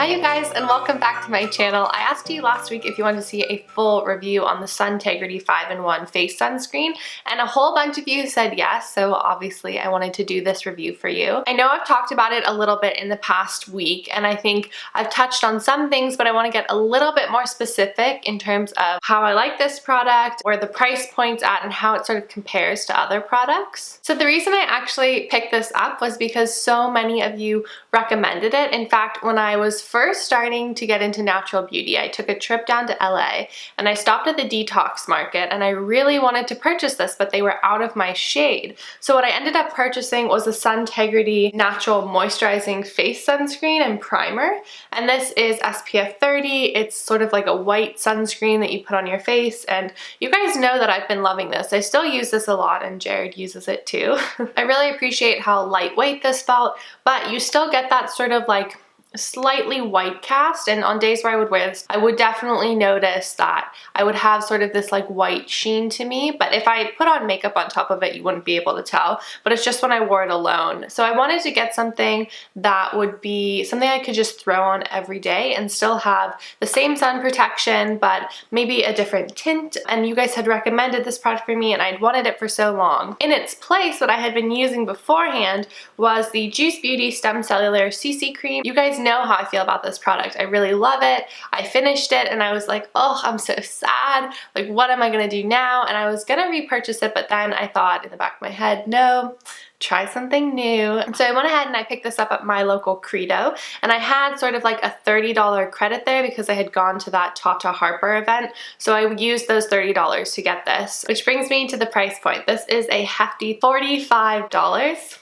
Hi you guys, and welcome back to my channel. I asked you last week if you wanted to see a full review on the Suntegrity 5-in-1 face sunscreen, and a whole bunch of you said yes, so obviously I wanted to do this review for you. I know I've talked about it a little bit in the past week, and I think I've touched on some things, but I want to get a little bit more specific in terms of how I like this product, where the price point's at, and how it sort of compares to other products. So the reason I actually picked this up was because so many of you recommended it. In fact, when I was first starting to get into natural beauty, I took a trip down to LA and I stopped at the detox market and I really wanted to purchase this, but they were out of my shade. So what I ended up purchasing was the Suntegrity Natural Moisturizing Face Sunscreen and Primer. And this is SPF 30. It's sort of like a white sunscreen that you put on your face. And you guys know that I've been loving this. I still use this a lot and Jared uses it too. I really appreciate how lightweight this felt, but you still get that sort of like slightly white cast, and on days where I would wear this, I would definitely notice that I would have sort of this like white sheen to me, but if I put on makeup on top of it, you wouldn't be able to tell, but it's just when I wore it alone. So I wanted to get something that would be something I could just throw on every day and still have the same sun protection, but maybe a different tint, and you guys had recommended this product for me and I'd wanted it for so long. In its place, what I had been using beforehand was the Juice Beauty Stem Cellular CC Cream. You guys know how I feel about this product. I really love it. I finished it and I was like, oh, I'm so sad. Like, what am I gonna do now? And I was gonna repurchase it, but then I thought in the back of my head, no, try something new. And so I went ahead and I picked this up at my local Credo, and I had sort of like a $30 credit there because I had gone to that Tata Harper event. So I used those $30 to get this, which brings me to the price point. This is a hefty $45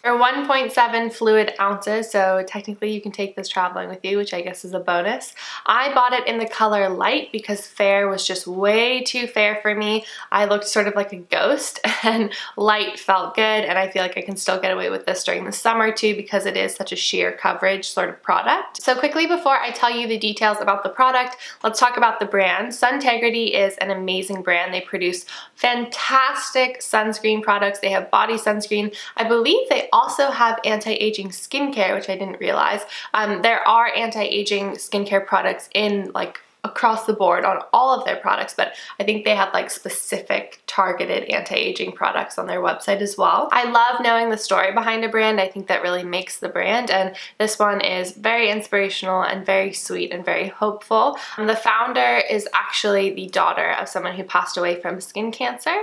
or 1.7 fluid ounces. So technically you can take this traveling with you, which I guess is a bonus. I bought it in the color light because fair was just way too fair for me. I looked sort of like a ghost, and light felt good, and I feel like I can still get away with this during the summer too because it is such a sheer coverage sort of product. So quickly before I tell you the details about the product, let's talk about the brand. Suntegrity is an amazing brand. They produce fantastic sunscreen products. They have body sunscreen. I believe they also have anti-aging skincare, which I didn't realize. There are anti-aging skincare products in like across the board on all of their products, but I think they have like specific targeted anti-aging products on their website as well. I love knowing the story behind a brand. I think that really makes the brand, and this one is very inspirational and very sweet and very hopeful. The founder is actually the daughter of someone who passed away from skin cancer,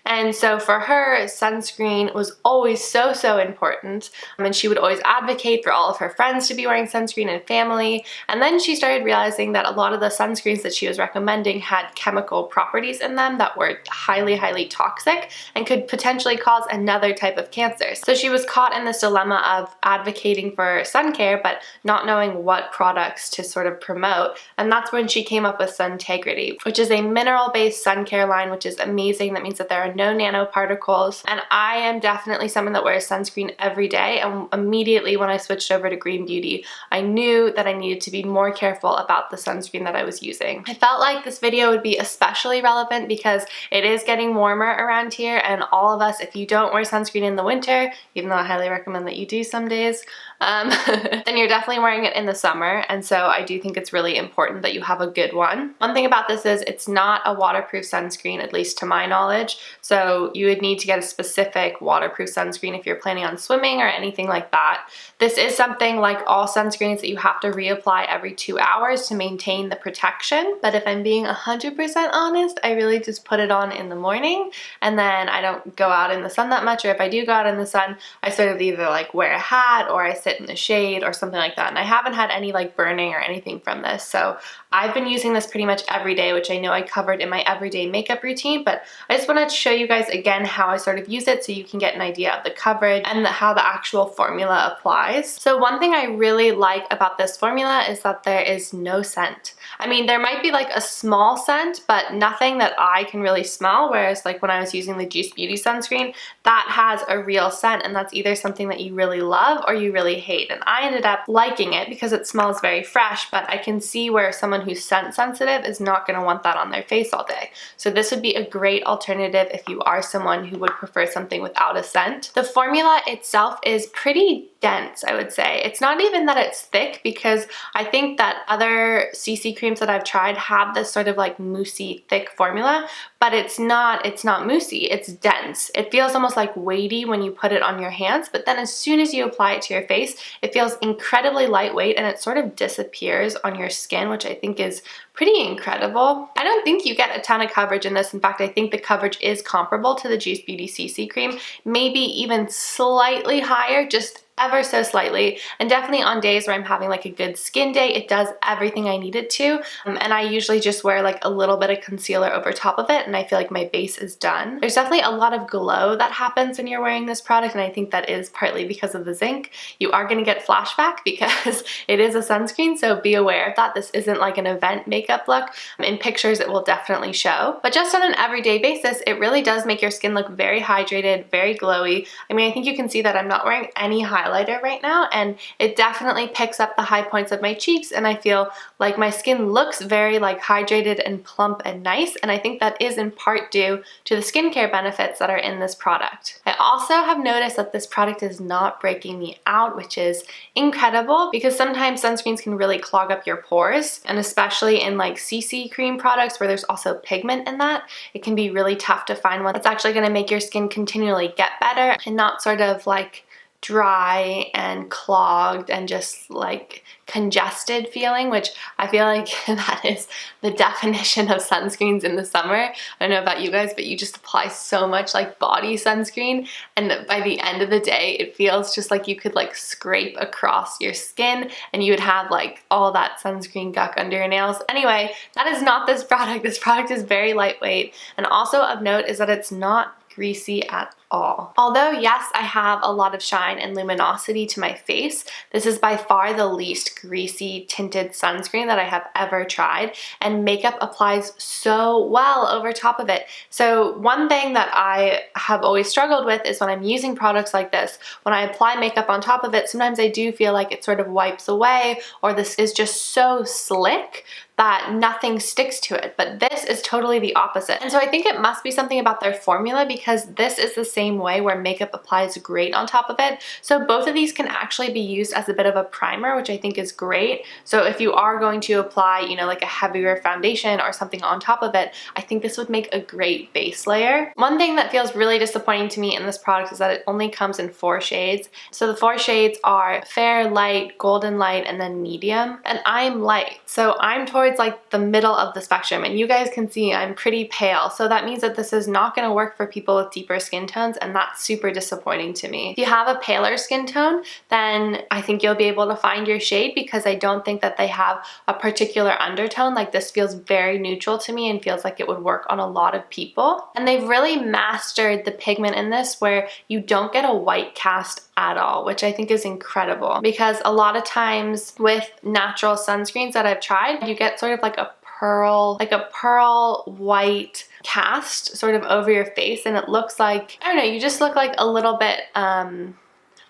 and so for her, sunscreen was always so important, and she would always advocate for all of her friends to be wearing sunscreen and family. And then she started realizing that a lot of the sunscreens that she was recommending had chemical properties in them that were highly toxic and could potentially cause another type of cancer. So she was caught in this dilemma of advocating for sun care but not knowing what products to sort of promote, and that's when she came up with Suntegrity, which is a mineral-based sun care line, which is amazing. That means that there are no nanoparticles, and I am definitely someone that wears sunscreen every day, and immediately when I switched over to green beauty, I knew that I needed to be more careful about the sunscreen that I was using. I felt like this video would be especially relevant because it is getting warmer around here, and all of us, if you don't wear sunscreen in the winter, even though I highly recommend that you do some days, then you're definitely wearing it in the summer, and so I do think it's really important that you have a good one. One thing about this is it's not a waterproof sunscreen, at least to my knowledge, so you would need to get a specific waterproof sunscreen if you're planning on swimming or anything like that. This is something like all sunscreens that you have to reapply every 2 hours to maintain the protection, but if I'm being 100% honest, I really just put it on in the morning, and then I don't go out in the sun that much, or if I do go out in the sun, I sort of either like wear a hat or I sit in the shade or something like that, and I haven't had any like burning or anything from this. So I've been using this pretty much every day, which I know I covered in my everyday makeup routine, but I just wanted to show you guys again how I sort of use it so you can get an idea of the coverage and how the actual formula applies. So one thing I really like about this formula is that there is no scent. I mean, mean, there might be like a small scent, but nothing that I can really smell, whereas like when I was using the Juice Beauty sunscreen, that has a real scent, and that's either something that you really love or you really hate. And I ended up liking it because it smells very fresh, but I can see where someone who's scent sensitive is not going to want that on their face all day. So this would be a great alternative if you are someone who would prefer something without a scent. The formula itself is pretty dense, I would say. It's not even that it's thick, because I think that other CC creams that I've tried have this sort of like moussey thick formula, but it's not moussey, it's dense. It feels almost like weighty when you put it on your hands, but then as soon as you apply it to your face, it feels incredibly lightweight and it sort of disappears on your skin, which I think is pretty incredible. I don't think you get a ton of coverage in this. In fact, I think the coverage is comparable to the Juice Beauty CC cream, maybe even slightly higher, just ever so slightly. And definitely on days where I'm having like a good skin day, it does everything I need it to. And I usually just wear like a little bit of concealer over top of it, and I feel like my base is done. There's definitely a lot of glow that happens when you're wearing this product, and I think that is partly because of the zinc. You are going to get flashback because it is a sunscreen, so be aware of that. This isn't like an event makeup look. In pictures it will definitely show, but just on an everyday basis, it really does make your skin look very hydrated, very glowy. I mean, I think you can see that I'm not wearing any highlighter right now, and it definitely picks up the high points of my cheeks, and I feel like my skin looks very like hydrated and plump and nice, and I think that is in part due to the skincare benefits that are in this product. I also have noticed that this product is not breaking me out, which is incredible, because sometimes sunscreens can really clog up your pores, and especially in like CC cream products where there's also pigment in that, it can be really tough to find one that's actually going to make your skin continually get better and not sort of like dry and clogged and just like congested feeling, which I feel like that is the definition of sunscreens in the summer. I don't know about you guys, but you just apply so much like body sunscreen, and by the end of the day it feels just like you could like scrape across your skin and you would have like all that sunscreen guck under your nails. Anyway, that is not this product. This product is very lightweight, and also of note is that it's not greasy at all. Although yes, I have a lot of shine and luminosity to my face, this is by far the least greasy tinted sunscreen that I have ever tried, and makeup applies so well over top of it. So one thing that I have always struggled with is when I'm using products like this, when I apply makeup on top of it, sometimes I do feel like it sort of wipes away, or this is just so slick that nothing sticks to it, but this is totally the opposite. And so I think it must be something about their formula, because this is the same way where makeup applies great on top of it. So both of these can actually be used as a bit of a primer, which I think is great. So if you are going to apply, you know, like a heavier foundation or something on top of it, I think this would make a great base layer. One thing that feels really disappointing to me in this product is that it only comes in 4 shades. So the 4 shades are fair, light, golden light, and then medium. And I'm light, so I'm towards like the middle of the spectrum, and you guys can see I'm pretty pale, so that means that this is not going to work for people with deeper skin tones, and that's super disappointing to me. If you have a paler skin tone, then I think you'll be able to find your shade, because I don't think that they have a particular undertone. Like, this feels very neutral to me and feels like it would work on a lot of people. And they've really mastered the pigment in this, where you don't get a white cast at all, which I think is incredible, because a lot of times with natural sunscreens that I've tried, you get sort of like a pearl white cast sort of over your face, and it looks like, I don't know, you just look like a little bit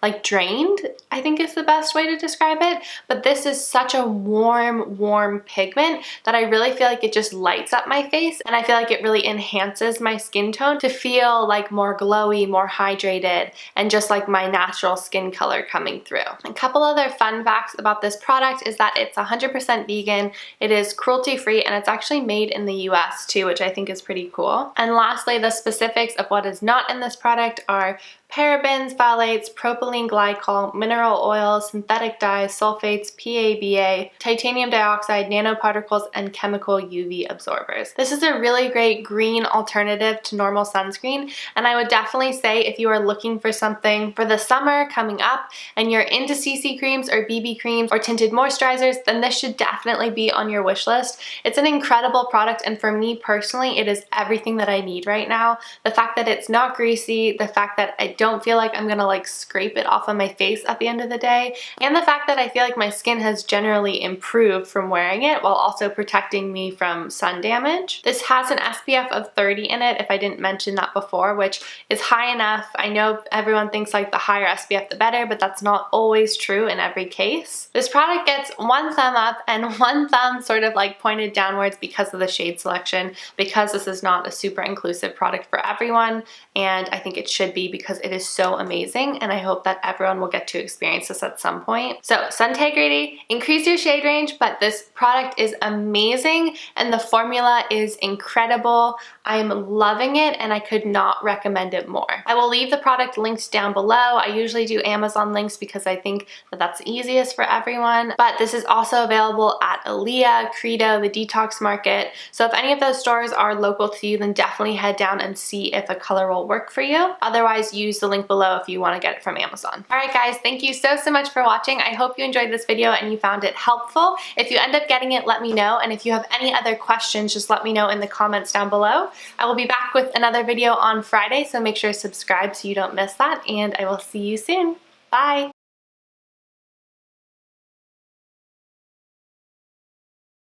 like drained, I think is the best way to describe it. But this is such a warm pigment that I really feel like it just lights up my face, and I feel like it really enhances my skin tone to feel like more glowy, more hydrated, and just like my natural skin color coming through. A couple other fun facts about this product is that it's 100% vegan, it is cruelty-free, and it's actually made in the US too, which I think is pretty cool. And lastly, the specifics of what is not in this product are parabens, phthalates, propylene glycol, mineral oils, synthetic dyes, sulfates, PABA, titanium dioxide, nanoparticles, and chemical UV absorbers. This is a really great green alternative to normal sunscreen, and I would definitely say if you are looking for something for the summer coming up and you're into CC creams or BB creams or tinted moisturizers, then this should definitely be on your wish list. It's an incredible product, and for me personally, it is everything that I need right now. The fact that it's not greasy, the fact that I don't feel like I'm gonna like scrape it off of my face at the end of the day, and the fact that I feel like my skin has generally improved from wearing it while also protecting me from sun damage. This has an SPF of 30 in it, if I didn't mention that before, which is high enough. I know everyone thinks like the higher SPF the better, but that's not always true in every case. This product gets 1 thumb up and 1 thumb sort of like pointed downwards because of the shade selection, because this is not a super inclusive product for everyone, and I think it should be because it is so amazing, and I hope that everyone will get to experience this at some point. So Suntegrity, increase your shade range, but this product is amazing and the formula is incredible. I'm loving it and I could not recommend it more. I will leave the product linked down below. I usually do Amazon links because I think that that's easiest for everyone, but this is also available at Aaliyah, Credo, the Detox Market. So if any of those stores are local to you, then definitely head down and see if a color will work for you. Otherwise, use the link below if you want to get it from Amazon. All right, guys, thank you so much for watching. I hope you enjoyed this video and you found it helpful. If you end up getting it, let me know. And if you have any other questions, just let me know in the comments down below. I will be back with another video on Friday, so make sure to subscribe so you don't miss that, and I will see you soon. Bye!